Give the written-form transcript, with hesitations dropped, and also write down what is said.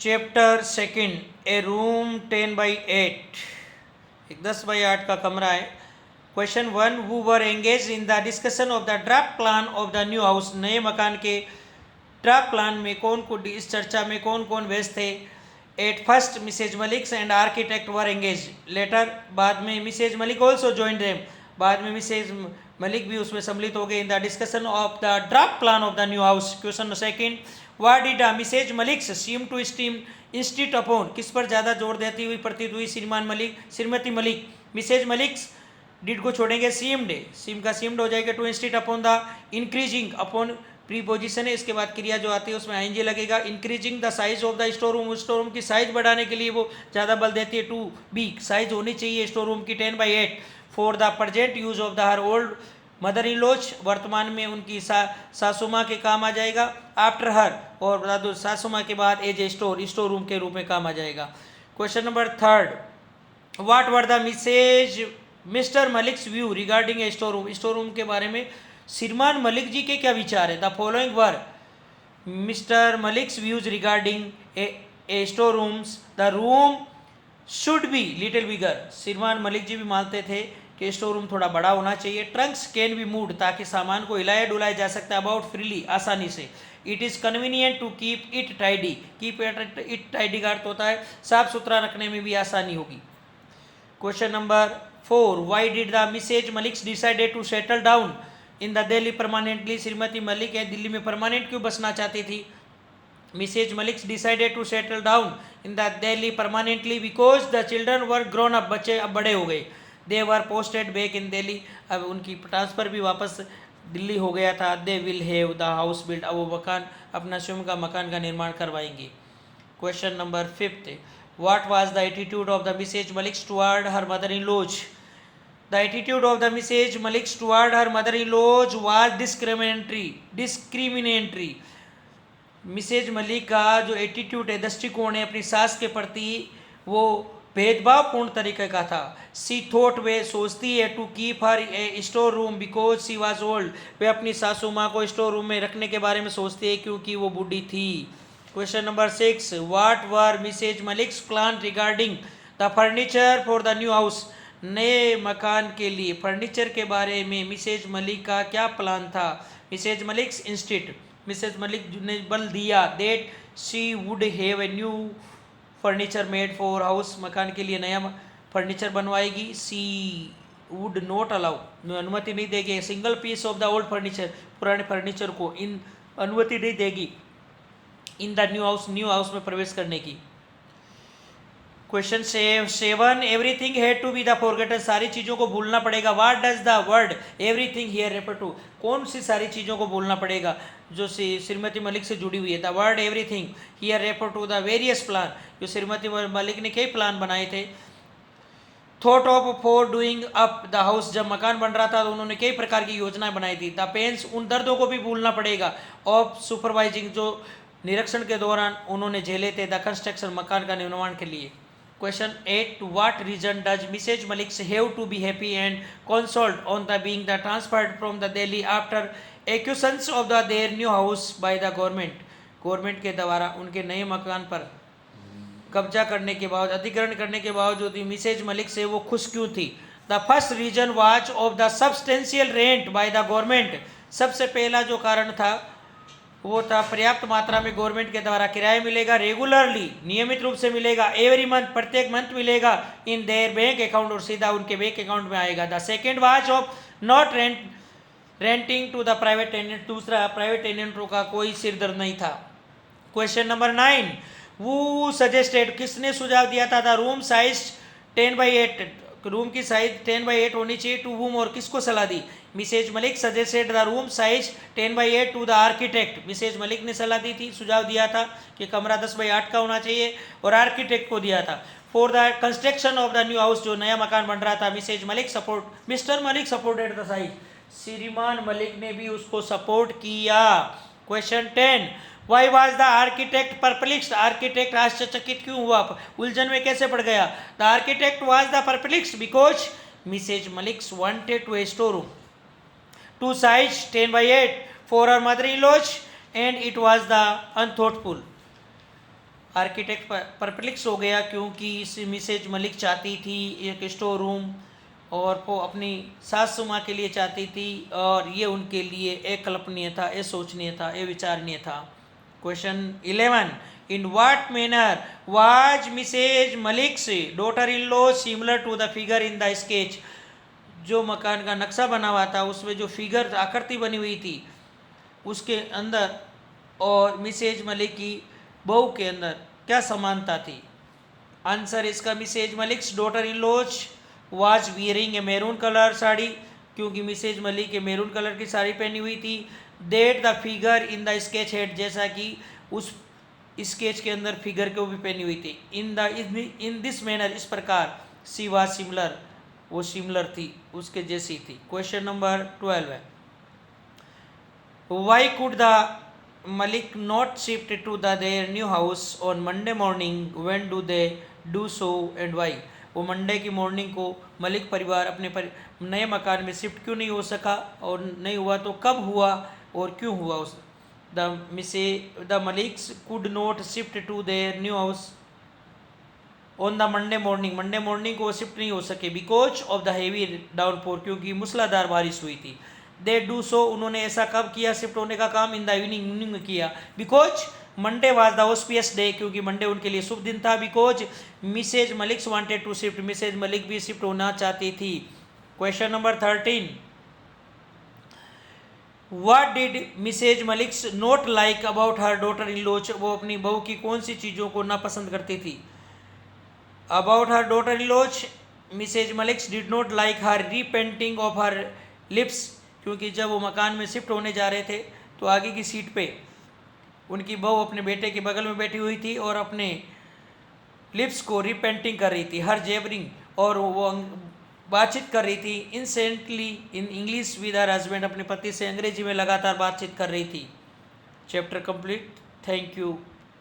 Chapter second, ए room 10/8, एक 10/8 का कमरा है। Question 1, who were engage in the discussion of the draft plan of the new house, नए मकान के ड्राफ्ट प्लान में कौन को इस चर्चा में कौन कौन व्यस्त थे। At first Mrs Malik and architect were engage, later बाद में Mrs Malik also join them, बाद में मिसेज मलिक भी उसमें सम्मिलित हो गए। In the discussion of the draft plan of the new house. Question second, what did Mrs Malik seem to steam insist upon, किस पर ज़्यादा जोर देती हुई प्रतीत हुई श्रीमती मलिक। मिसेज मलिक डिड को छोड़ेंगे, सीम्ड, सीम का सीम्ड हो जाएगा। To insist upon the, increasing upon preposition है, इसके बाद क्रिया जो आती है उसमें आईएनजी लगेगा। Increasing the size of the store room, store room की साइज बढ़ाने के लिए वो ज़्यादा बल देती है। टू बी, साइज होनी चाहिए स्टोर रूम की 10/8। For the present use of the her old mother in law's, वर्तमान में उनकी सासू माँ के काम आ जाएगा। आफ्टर हर, और दादू सासू माँ के बाद as a store, store room के रूप में काम आ जाएगा। Question number third, what were the Mrs mister Maliks view regarding a store room, store room के बारे में श्रीमान मलिक जी के क्या विचार है। The following were mister Malik's views regarding a store rooms, the room should be little bigger, श्रीमान मलिक जी भी मानते थे कि स्टोर रूम थोड़ा बड़ा होना चाहिए। ट्रंक्स कैन बी मूव्ड, ताकि सामान को हिलाया डुलाया जा सकता है। अबाउट फ्रीली, आसानी से। It is convenient to keep it tidy, keep it tidy का अर्थ होता है साफ सुथरा रखने में भी आसानी होगी। Question number 4, why did the Mrs Maliks decided to settle down in the Delhi permanently, Shrimati Malik Delhi में परमानेंट क्यों बसना चाहती थी। Mrs Maliks decided to settle down in the Delhi permanently because the children were grown up, बच्चे अब बड़े हो गए। They were posted back in Delhi, अब उनकी ट्रांसफ़र भी वापस दिल्ली हो गया था। They will have the house build, अब वो मकान अपना स्वयं का मकान का निर्माण करवाएंगे। Question number 5, what was the attitude of the Mrs Maliks toward her mother in law's. The attitude of the Mrs Maliks toward her mother in law's was discriminatory. Mrs Malik का जो एटीट्यूड है, दृष्टिकोण है अपनी सास के प्रति, वो भेदभावपूर्ण तरीके का था। सी थॉट, वे सोचती है, to keep her a store room because she was old, वे अपनी सासू माँ को स्टोर रूम में रखने के बारे में सोचती है क्योंकि वो बूढ़ी थी। Question number 6, what were Mrs Maliks plan regarding the furniture for the new house, नए मकान के लिए फर्नीचर के बारे में मिसेज मलिक का क्या प्लान था। Mrs Maliks insisted, Mrs Malik ने बल दिया that she would have a new furniture made for house, मकान के लिए नया फर्नीचर बनवाएगी। सी वुड नॉट अलाउ, अनुमति नहीं देगी single piece of the old furniture, पुराने फर्नीचर को इन अनुमति नहीं देगी इन द न्यू हाउस में प्रवेश करने की। Question 7, everything had to be the forgotten, सारी चीज़ों को भूलना पड़ेगा। What does the word everything here refer to, कौन सी सारी चीज़ों को भूलना पड़ेगा जो श्रीमती मलिक से जुड़ी हुई है। The word everything here refer to the various plan, जो श्रीमती मलिक ने कई प्लान बनाए थे। Thought of for doing up the house, जब मकान बन रहा था तो उन्होंने कई प्रकार की योजनाएं बनाई थी। द पेन्स, उन दर्दों को भी भूलना पड़ेगा। ऑफ सुपरवाइजिंग, जो निरीक्षण के दौरान उन्होंने झेले थे। द कंस्ट्रक्शन, मकान का निर्माण के लिए। Question 8, to what reason does Mrs. Malik have to be happy and consoled on the being the transferred from the Delhi after acquisition of their new house by the government, government के द्वारा उनके नए मकान पर कब्जा करने के बाद, अधिग्रहण करने के बावजूद मिसेज मलिक से वो खुश क्यों थी। The first reason was of the substantial rent by the government, सबसे पहला जो कारण था वो था पर्याप्त मात्रा में गवर्नमेंट के द्वारा किराया मिलेगा। रेगुलरली, नियमित रूप से मिलेगा। एवरी मंथ, प्रत्येक मंथ मिलेगा। इन देयर बैंक अकाउंट, और सीधा उनके बैंक अकाउंट में आएगा। The second was of not renting to the private tenant, दूसरा प्राइवेट टेनेंटों का कोई सिरदर्द नहीं था। क्वेश्चन नंबर 9, वो सजेस्टेड, किसने सुझाव दिया था। द रूम साइज 10/8, रूम की साइज 10/8 होनी चाहिए। टू वूम, और किसको सलाह दी। Mrs Malik suggested the room size 10/8 to the architect, Mrs Malik ने सलाह दी थी, सुझाव दिया था कि कमरा 10/8 का होना चाहिए, और आर्किटेक्ट को दिया था। For the construction of the new house, जो नया मकान बन रहा था, Mrs Malik mister Malik supported the size, Shriman Malik ने भी उसको सपोर्ट किया। Question 10, why was the architect perplexed, architect आश्चर्यचकित क्यों हुआ, उलझन में कैसे पड़ गया। The architect was the perplexed because Mrs Malik wanted to store room to size 10/8 for her mother-in-law and it was the unthoughtful. Architect perplex हो गया क्योंकि इस मिसेज मलिक चाहती थी एक स्टोर रूम और वो अपनी सासू माँ के लिए चाहती थी और ये उनके लिए अकल्पनीय था, सोचनीय था, विचारणीय था। Question 11, in what manner was Mrs Maliks daughter in law similar to the figure in the sketch. जो मकान का नक्शा बना हुआ था उसमें जो फिगर आकृति बनी हुई थी उसके अंदर और मिसेज मलिक की बहू के अंदर क्या समानता थी? आंसर इसका, Mrs Maliks daughter in law's was wearing a maroon colour sari, क्योंकि मिसेज मलिक के मैरून कलर की साड़ी पहनी हुई थी। That the figure in the sketch had, जैसा कि उस स्केच के अंदर फिगर को भी पहनी हुई थी। इन दिस मैनर, इस प्रकार, सी वाज सिमिलर, वो सिमिलर थी, उसके जैसी थी। क्वेश्चन नंबर 12 है, why could the Malik not shift to the there new house on Monday morning, when do they do so and why. वो मंडे की मॉर्निंग को मलिक परिवार अपने नए मकान में शिफ्ट क्यों नहीं हो सका, और नहीं हुआ तो कब हुआ और क्यों हुआ? उस the Maliks could not shift to there new house on the Monday morning को शिफ्ट नहीं हो सके because of the heavy downpour, क्योंकि मूसलाधार बारिश हुई थी। दे डू सो, उन्होंने ऐसा कब किया शिफ्ट होने का काम? इन द इवनिंग में किया। Because Monday was the auspicious day, क्योंकि मंडे उनके लिए शुभ दिन था। Because Mrs Maliks wanted to shift, Mrs Malik भी शिफ्ट होना चाहती थी। Question number 13, what did Mrs Maliks not like about her daughter in law. वो अपनी बहू की कौन सी चीज़ों को नापसंद करती थी? About her daughter in law's, Mrs Maliks did not like her repainting of her lips, क्योंकि जब वो मकान में शिफ्ट होने जा रहे थे तो आगे की सीट पे उनकी बहू अपने बेटे के बगल में बैठी हुई थी और अपने लिप्स को रीपेंटिंग कर रही थी, हर जेबरिंग, और वो बातचीत कर रही थी incessantly in English with her husband, अपने पति से अंग्रेजी में लगातार बातचीत कर रही थी। Chapter complete. Thank you.